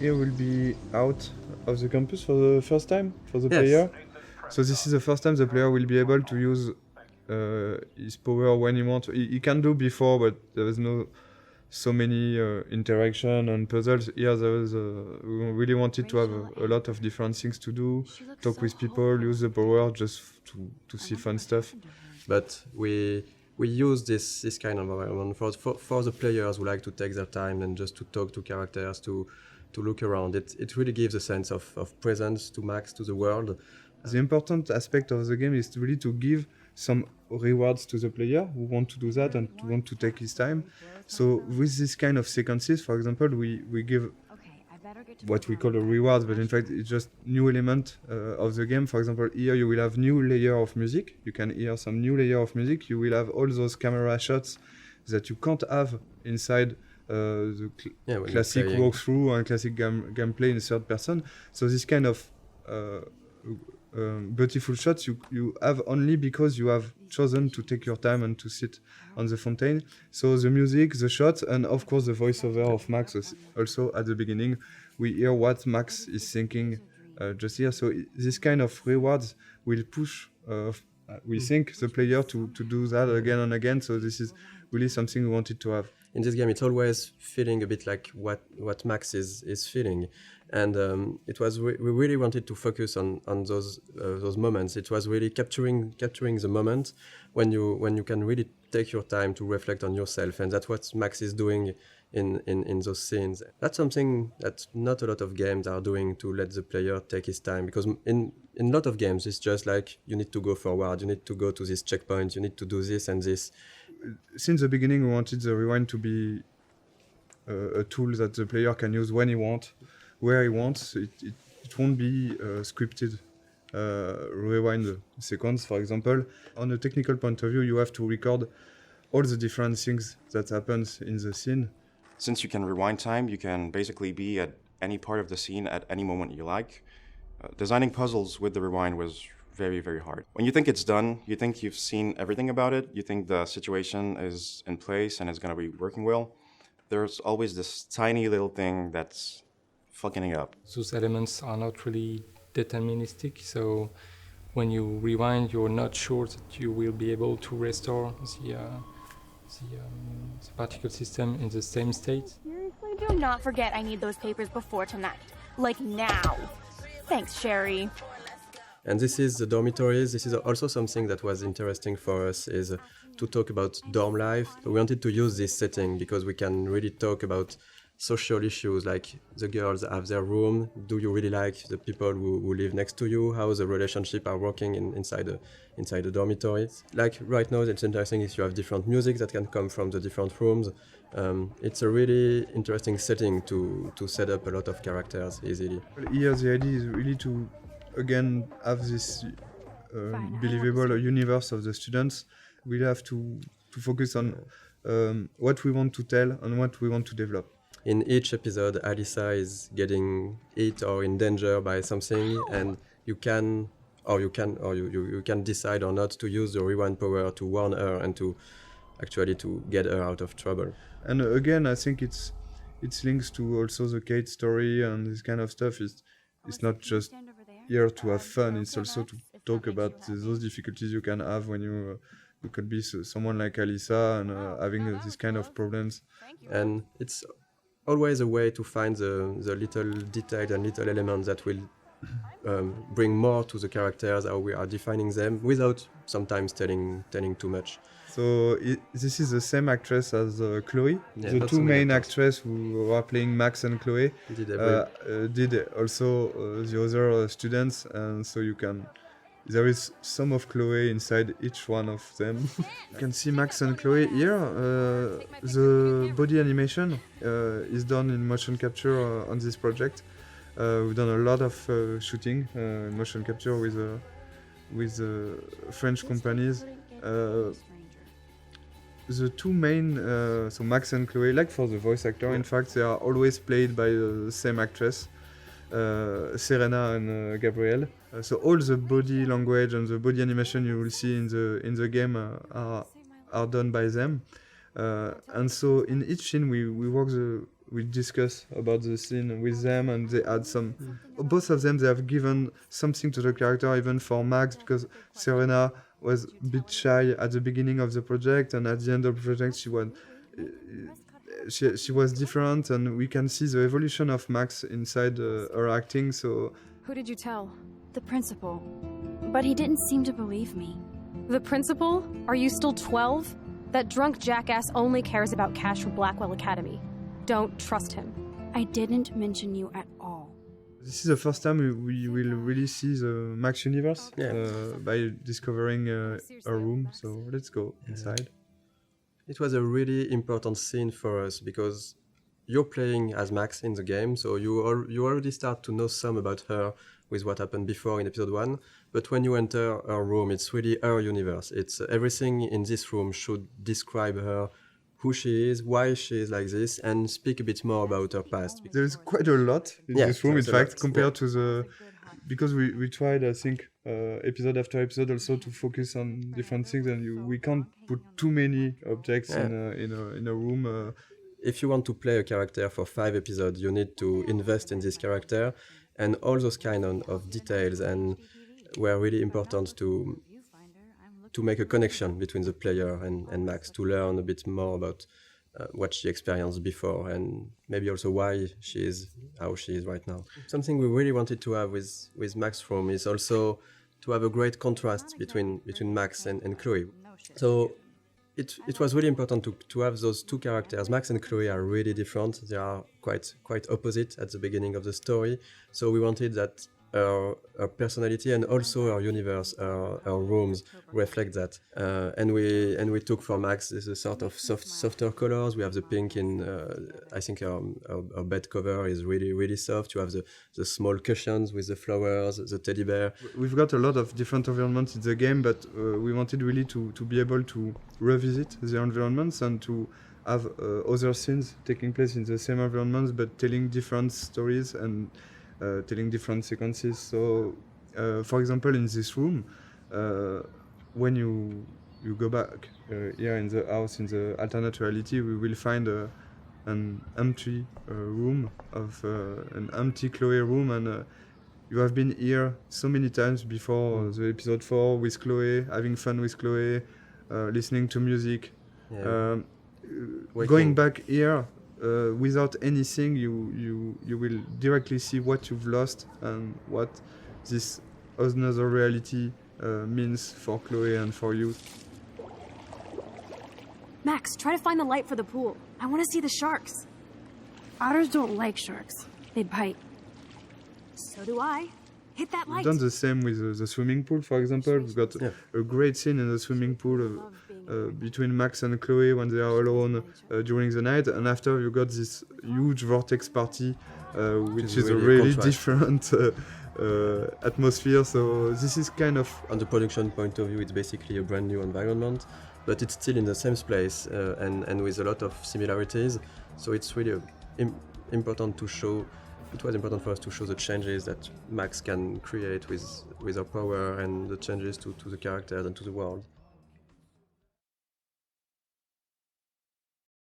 here will be out of the campus for the first time for the Yes. player. So this is the first time the player will be able to use his power when he wants. He can do before, but there is no so many interaction and puzzles. Here there was we really wanted to have a lot of different things to do, talk with people, use the power just to see fun stuff. But we use this kind of environment for the players who like to take their time and just to talk to characters, to look around. It really gives a sense of presence to Max, to the world. The important aspect of the game is really to give some rewards to the player who want to do that and to want to take his time. So with this kind of sequences, for example, we give what we call a reward, but in fact it's just new element of the game. For example, here you will have new layer of music. You can hear some new layer of music. You will have all those camera shots that you can't have inside the classic walkthrough and classic gameplay in third person. So this kind of beautiful shots you have only because you have chosen to take your time and to sit on the fountain. So the music, the shots, and of course the voiceover of Max also at the beginning. We hear what Max is thinking just here. So this kind of rewards will push, we think, the player to do that again and again. So this is really something we wanted to have. In this game, it's always feeling a bit like what Max is feeling. And it was we really wanted to focus on those moments. It was really capturing the moment when you can really take your time to reflect on yourself, and that's what Max is doing in those scenes. That's something that not a lot of games are doing, to let the player take his time, because in a lot of games it's just like you need to go forward, you need to go to this checkpoint, you need to do this and this. Since the beginning, we wanted the rewind to be a tool that the player can use when he wants, where he wants. It won't be scripted rewind sequence, for example. On a technical point of view, you have to record all the different things that happens in the scene. Since you can rewind time, you can basically be at any part of the scene at any moment you like. Designing puzzles with the rewind was very, very hard. When you think it's done, you think you've seen everything about it, you think the situation is in place and is going to be working well. There's always this tiny little thing that's fucking it up. Those elements are not really deterministic, so when you rewind, you're not sure that you will be able to restore the particle system in the same state. Seriously, do not forget I need those papers before tonight. Like now. Thanks, Sherry. And this is the dormitories. This is also something that was interesting for us, is to talk about dorm life. We wanted to use this setting because we can really talk about social issues, like the girls have their room. Do you really like the people who live next to you? How the relationship are working inside the dormitories? Like right now, it's interesting is you have different music that can come from the different rooms. It's a really interesting setting to set up a lot of characters easily. Here the idea is really to again have this believable universe of the students. We have to focus on what we want to tell and what we want to develop. In each episode, Alyssa is getting hit or in danger by something, and you can decide or not to use the rewind power to warn her and to actually to get her out of trouble. And again, I think it's links to also the Kate story and this kind of stuff. It's not just here to have fun. It's also to talk about those difficulties you can have when you could be someone like Alyssa and having this kind of problems. And it's always a way to find the little detail and little elements that will bring more to the characters, how we are defining them, without sometimes telling too much. So this is the same actress as Chloe. Yeah, the two main actresses who are playing Max and Chloe did also the other students, and so there is some of Chloe inside each one of them. You can see Max and Chloe here. The body animation is done in motion capture on this project. We've done a lot of shooting in motion capture with French companies. The two main, so Max and Chloe, like for the voice actor, in fact, they are always played by the same actress, Serena and Gabrielle. So all the body language and the body animation you will see in the game are done by them. And so in each scene we work we discuss about the scene with them, and they add some. Both of them, they have given something to the character, even for Max, because Serena was a bit shy at the beginning of the project, and at the end of the project, she was different, and we can see the evolution of Max inside her acting. So Who did you tell? The principal. But he didn't seem to believe me. The principal? Are you still 12? That drunk jackass only cares about cash for Blackwell Academy. Don't trust him. I didn't mention you at all. this is the first time we will really see the Max universe by discovering a room. So let's go inside. It was a really important scene for us because you're playing as Max in the game, so you already start to know some about her with what happened before in episode 1. But when you enter her room, it's really her universe. It's everything in this room should describe her, who she is, why she is like this, and speak a bit more about her past. There's quite a lot in this room, in fact, compared to the... Because we tried, I think, episode after episode also to focus on different things, and we can't put too many objects in a room. If you want to play a character for 5 episodes, you need to invest in this character, and all those kind of details and were really important to make a connection between the player and Max, to learn a bit more about what she experienced before and maybe also why she is how she is right now. Something we really wanted to have with Max's room is also to have a great contrast between Max and Chloe. So it was really important to have those two characters. Max and Chloe are really different. They are quite opposite at the beginning of the story. So we wanted that her personality and also her universe, her rooms reflect that. And we took for Max this sort of softer colors. We have the pink in, I think her bed cover is really soft. You have the small cushions with the flowers, the teddy bear. We've got a lot of different environments in the game, but we wanted really to be able to revisit the environments and to have other scenes taking place in the same environments, but telling different stories and telling different sequences. So, for example, in this room, when you go back here in the house, in the alternate reality, we will find an empty room of an empty Chloe room, and you have been here so many times before the episode 4 with Chloe, having fun with Chloe, listening to music. Going back here. Without anything, you will directly see what you've lost and what this another reality means for Chloe and for you. Max, try to find the light for the pool. I want to see the sharks. Otters don't like sharks. They bite. So do I. Hit that light. We've done the same with the swimming pool, for example. We've got a great scene in the swimming pool between Max and Chloe when they are alone during the night, and after you got this huge vortex party, which is a really different atmosphere. So this is kind of... On the production point of view, it's basically a brand new environment, but it's still in the same place and with a lot of similarities. So it's really important to show. It was important for us to show the changes that Max can create with her power and the changes to the characters and to the world.